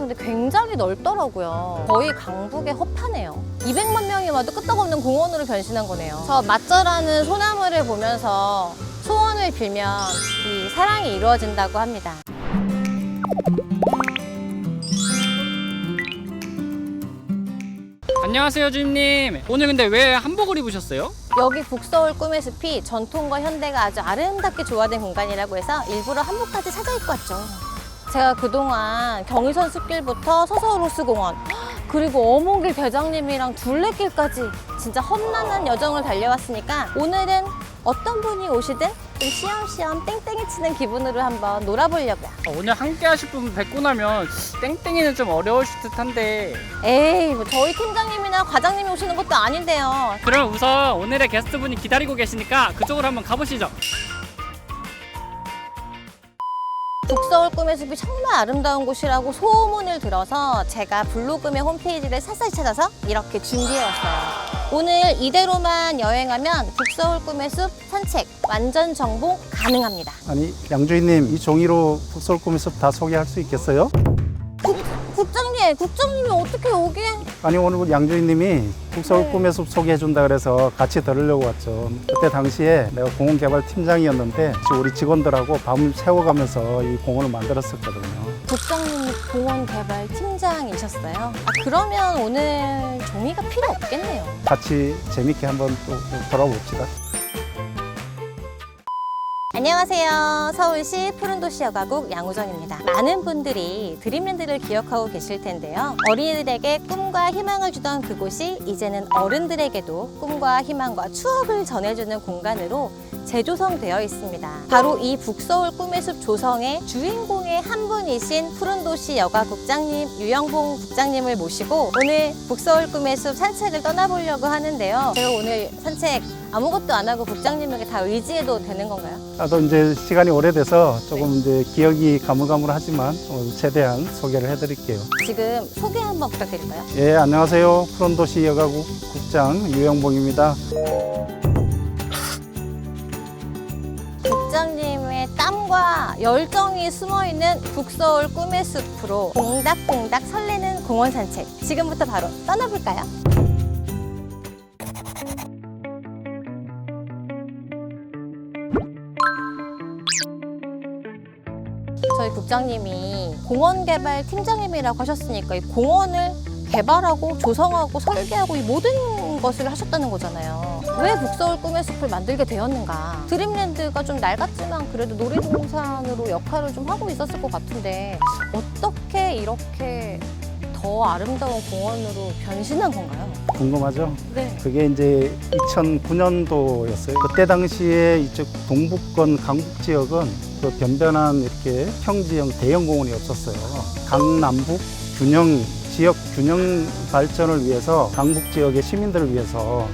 근데 굉장히 넓더라고요. 거의 강북의 허파네요. 200만 명이 와도 끄떡없는 공원으로 변신한 거네요. 저 맞절하는 소나무를 보면서 소원을 빌면 이 사랑이 이루어진다고 합니다. 안녕하세요 주임님. 오늘 근데 왜 한복을 입으셨어요? 여기 북서울 꿈의 숲이 전통과 현대가 아주 아름답게 조화된 공간이라고 해서 일부러 한복까지 찾아 입고 왔죠. 제가 그동안 경의선 숲길부터 서서울 호수공원 그리고 어몽길 대장님이랑 둘레길까지 진짜 험난한 여정을 달려왔으니까 오늘은 어떤 분이 오시든 좀 시험시험 땡땡이 치는 기분으로 한번 놀아보려고요. 오늘 함께 하실 분 뵙고 나면 땡땡이는 좀 어려우실 듯한데, 에이 뭐 저희 팀장님이나 과장님이 오시는 것도 아닌데요. 그럼 우선 오늘의 게스트분이 기다리고 계시니까 그쪽으로 한번 가보시죠. 북서울 꿈의 숲이 정말 아름다운 곳이라고 소문을 들어서 제가 블로그의 홈페이지를 샅샅이 찾아서 이렇게 준비해왔어요. 오늘 이대로만 여행하면 북서울 꿈의 숲 산책 완전 정복 가능합니다. 아니 양주인님, 이 종이로 북서울 꿈의 숲 다 소개할 수 있겠어요? 국장님이 어떻게 여기에? 아니 오늘 양주인님이 북서울 네. 꿈의 숲 소개해준다 그래서 같이 들으려고 왔죠. 그때 당시에 내가 공원개발 팀장이었는데 우리 직원들하고 밤을 새워가면서 이 공원을 만들었었거든요. 국장님이 공원개발 팀장이셨어요? 아, 그러면 오늘 종이가 필요 없겠네요. 같이 재밌게 한번 또 돌아봅시다. 안녕하세요. 서울시 푸른도시 여가국 양우정입니다. 많은 분들이 드림랜드를 기억하고 계실 텐데요. 어린이들에게 꿈과 희망을 주던 그곳이 이제는 어른들에게도 꿈과 희망과 추억을 전해주는 공간으로 재조성되어 있습니다. 바로 이 북서울 꿈의 숲 조성의 주인공의 한 분이신 푸른도시 여가국장님 유영봉 국장님을 모시고 오늘 북서울 꿈의 숲 산책을 떠나보려고 하는데요. 제가 오늘 산책 아무것도 안 하고 국장님에게 다 의지해도 되는 건가요? 나도 이제 시간이 오래돼서 조금 이제 기억이 가물가물하지만 최대한 소개를 해드릴게요. 지금 소개 한번 부탁드릴까요? 예, 안녕하세요. 푸른도시 여가국 국장 유영봉입니다. 국장님의 땀과 열정이 숨어있는 북서울 꿈의 숲으로 콩닥콩닥 설레는 공원 산책 지금부터 바로 떠나볼까요? 저희 국장님이 공원개발 팀장님이라고 하셨으니까 이 공원을 개발하고 조성하고 설계하고 이 모든 것을 하셨다는 거잖아요. 왜 북서울 꿈의 숲을 만들게 되었는가? 드림랜드가 좀 낡았지만 그래도 놀이동산으로 역할을 좀 하고 있었을 것 같은데 어떻게 이렇게 더 아름다운 공원으로 변신한 건가요? 궁금하죠? 네. 그게 이제 2009년도였어요. 그때 당시에 이쪽 동북권 강북 지역은 그 변변한 이렇게 평지형 대형 공원이 없었어요. 강남북 지역 균형 발전을 위해서 강북 지역의 시민들을 위해서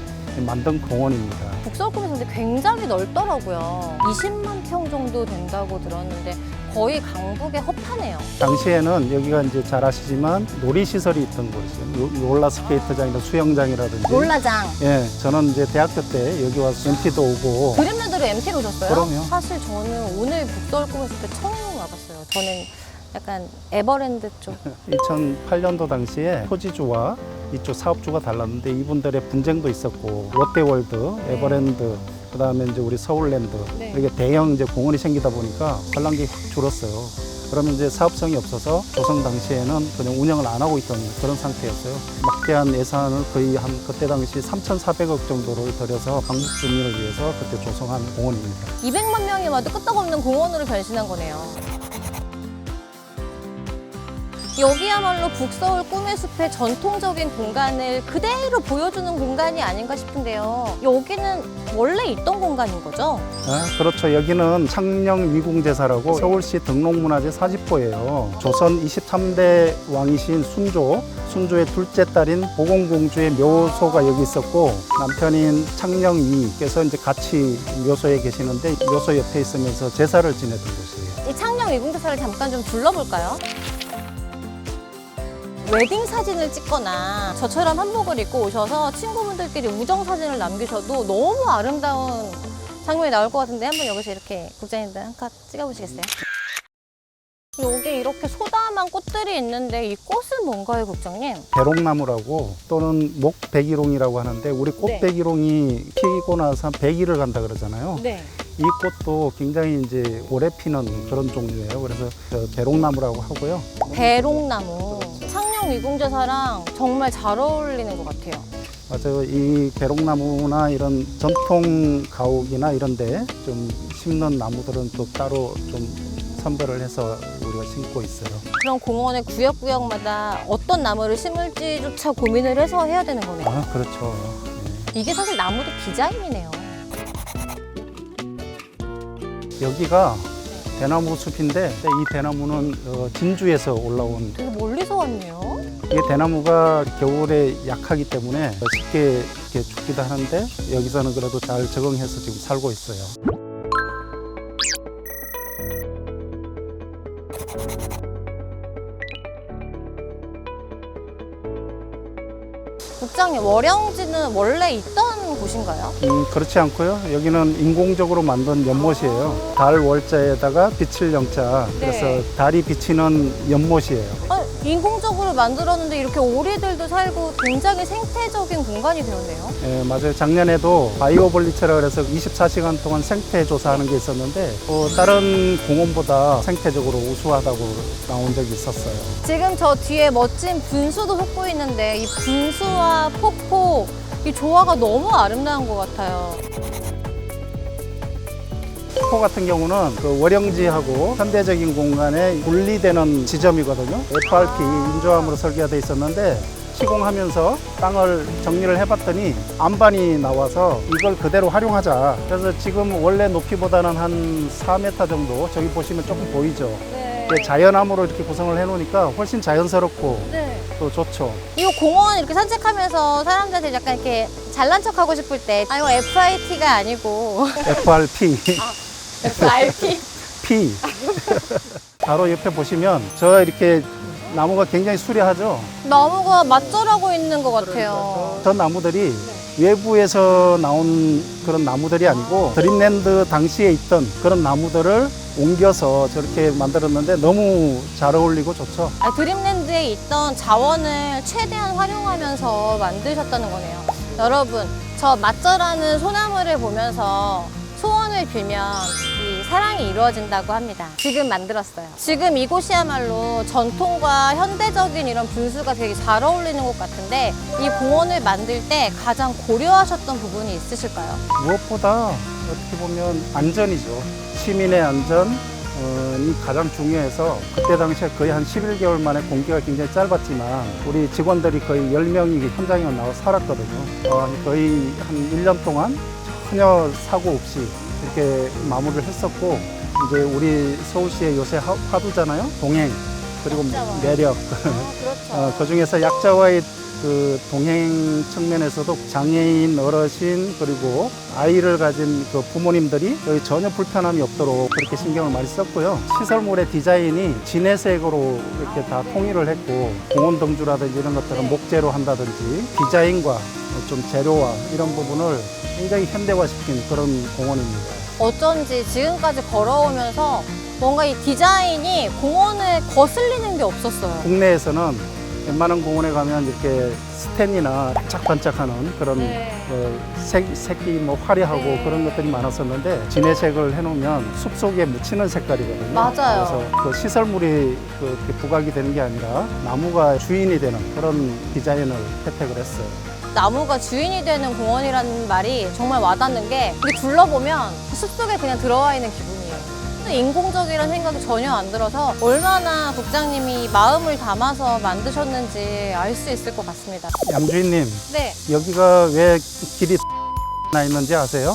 만든 공원입니다. 북서울 꿈의 숲이 굉장히 넓더라고요. 20만 평 정도 된다고 들었는데 거의 강북의 허파네요. 당시에는 여기가 이제 잘 아시지만 놀이시설이 있던 곳이에요. 롤러스케이트장이나 수영장이라든지. 롤라장. 예, 저는 이제 대학교 때 여기 와서 MT도 오고. 드림랜드로 MT로 오셨어요? 그럼요. 사실 저는 오늘 북서울 꿈의 숲에 처음 와봤어요. 저는 약간 에버랜드 쪽. 2008년도 당시에 토지주와 이쪽 사업주가 달랐는데 이분들의 분쟁도 있었고 롯데월드, 에버랜드, 그다음에 이제 우리 서울랜드 네. 이렇게 대형 이제 공원이 생기다 보니까 관람객이 확 줄었어요. 그러면 이제 사업성이 없어서 조성 당시에는 그냥 운영을 안 하고 있던 그런 상태였어요. 막대한 예산을 거의 한 그때 당시 3,400억 정도를 들여서 강북 주민을 위해서 그때 조성한 공원입니다. 200만 명이 와도 끄떡없는 공원으로 변신한 거네요. 여기야말로 북서울 꿈의 숲의 전통적인 공간을 그대로 보여주는 공간이 아닌가 싶은데요. 여기는 원래 있던 공간인 거죠? 아, 그렇죠. 여기는 창녕위궁제사라고 서울시 등록문화재 40호예요. 조선 23대 왕이신 순조의 둘째 딸인 보공공주의 묘소가 여기 있었고 남편인 창녕위께서 이제 같이 묘소에 계시는데 묘소 옆에 있으면서 제사를 지내던 곳이에요. 이 창녕 위궁제사를 잠깐 좀 둘러볼까요? 웨딩 사진을 찍거나 저처럼 한복을 입고 오셔서 친구분들끼리 우정 사진을 남기셔도 너무 아름다운 장면이 나올 것 같은데 한번 여기서 이렇게 국장님들 한 컷 찍어보시겠어요? 여기 이렇게 소담한 꽃들이 있는데 이 꽃은 뭔가요, 국장님? 배롱나무라고 또는 목백일홍이라고 하는데 우리 꽃백일홍이 피고 나서 100일을 간다 그러잖아요. 네. 이 꽃도 굉장히 이제 오래 피는 그런 종류예요. 그래서 배롱나무라고 하고요. 배롱나무. 창녕 위궁제사랑 정말 잘 어울리는 것 같아요. 맞아요. 이 배롱나무나 이런 전통 가옥이나 이런데 좀 심는 나무들은 또 따로 좀 선별을 해서 우리가 심고 있어요. 그럼 공원의 구역구역마다 어떤 나무를 심을지조차 고민을 해서 해야 되는 거네요. 아, 그렇죠. 이게 사실 나무도 디자인이네요. 여기가 대나무 숲인데 이 대나무는 진주에서 올라온 되게 멀리서 왔네요. 이 대나무가 겨울에 약하기 때문에 쉽게 이렇게 죽기도 하는데 여기서는 그래도 잘 적응해서 지금 살고 있어요. 국장님, 월영지는 원래 있던 곳인가요? 그렇지 않고요. 여기는 인공적으로 만든 연못이에요. 달 월자에다가 비칠 영자. 그래서 네. 달이 비치는 연못이에요. 인공적으로 만들었는데 이렇게 오리들도 살고 굉장히 생태적인 공간이 되었네요. 예, 맞아요. 작년에도 바이오볼리체라 그래서 24시간 동안 생태 조사하는 게 있었는데 다른 공원보다 생태적으로 우수하다고 나온 적이 있었어요. 지금 저 뒤에 멋진 분수도 솟고 있는데 이 분수와 폭포, 이 조화가 너무 아름다운 것 같아요. 폭포 같은 경우는 그 월영지하고 현대적인 공간에 분리되는 지점이거든요. FRP 인조암으로 설계가 돼 있었는데 시공하면서 땅을 정리를 해봤더니 안반이 나와서 이걸 그대로 활용하자. 그래서 지금 원래 높이보다는 한 4m 정도, 저기 보시면 조금 보이죠. 네. 자연암으로 이렇게 구성을 해놓으니까 훨씬 자연스럽고 네. 또 좋죠. 이 공원 이렇게 산책하면서 사람들한테 약간 이렇게 잘난 척 하고 싶을 때, 아, 이거 FIT가 아니고 FRP. FRP? P. 바로 옆에 보시면 저 이렇게 나무가 굉장히 수려하죠. 나무가 맞절하고 있는 것 같아요. 저 나무들이 외부에서 나온 그런 나무들이 아니고 드림랜드 당시에 있던 그런 나무들을 옮겨서 저렇게 만들었는데 너무 잘 어울리고 좋죠. 드림랜드에 있던 자원을 최대한 활용하면서 만드셨다는 거네요. 여러분, 저 맞절하는 소나무를 보면서 소원을 빌면 이 사랑이 이루어진다고 합니다. 지금 만들었어요. 지금 이곳이야말로 전통과 현대적인 이런 분수가 되게 잘 어울리는 곳 같은데 이 공원을 만들 때 가장 고려하셨던 부분이 있으실까요? 무엇보다 어떻게 보면 안전이죠. 시민의 안전이 가장 중요해서 그때 당시에 거의 한 11개월 만에 공기가 굉장히 짧았지만 우리 직원들이 거의 10명이 현장에 나와 살았거든요. 거의 한 1년 동안 전혀 사고 없이 이렇게 마무리를 했었고 이제 우리 서울시의 요새 화두잖아요. 동행 그리고 약자와. 매력. 그렇죠. 그 중에서 약자와의 그 동행 측면에서도 장애인, 어르신 그리고 아이를 가진 그 부모님들이 여기 전혀 불편함이 없도록 그렇게 신경을 많이 썼고요. 시설물의 디자인이 진회색으로 이렇게 다 통일을 했고 공원 등주라든지 이런 것들은 목재로 한다든지 디자인과 좀 재료와 이런 부분을 굉장히 현대화시킨 그런 공원입니다. 어쩐지 지금까지 걸어오면서 뭔가 이 디자인이 공원을 거슬리는 게 없었어요. 국내에서는 웬만한 공원에 가면 이렇게 스텐이나 반짝반짝하는 그런 네. 색이 뭐 화려하고 네. 그런 것들이 많았었는데 진회색을 해놓으면 숲속에 묻히는 색깔이거든요. 맞아요. 그래서 그 시설물이 그렇게 부각이 되는 게 아니라 나무가 주인이 되는 그런 디자인을 혜택을 했어요. 나무가 주인이 되는 공원이라는 말이 정말 와닿는 게 이렇게 둘러보면 숲속에 그냥 들어와 있는 기분이에요. 인공적이라는 생각이 전혀 안 들어서 얼마나 국장님이 마음을 담아서 만드셨는지 알 수 있을 것 같습니다. 양주인님, 네, 여기가 왜 길이 나 있는지 아세요?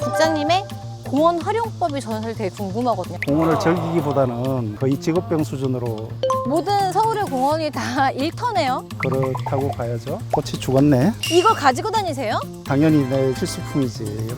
국장님의 공원 활용법이 저는 사실 되게 궁금하거든요. 공원을 즐기기보다는 거의 직업병 수준으로 모든 서울의 공원이 다 일터네요. 그렇다고 봐야죠. 꽃이 죽었네. 이걸 가지고 다니세요? 당연히 내 필수품이지.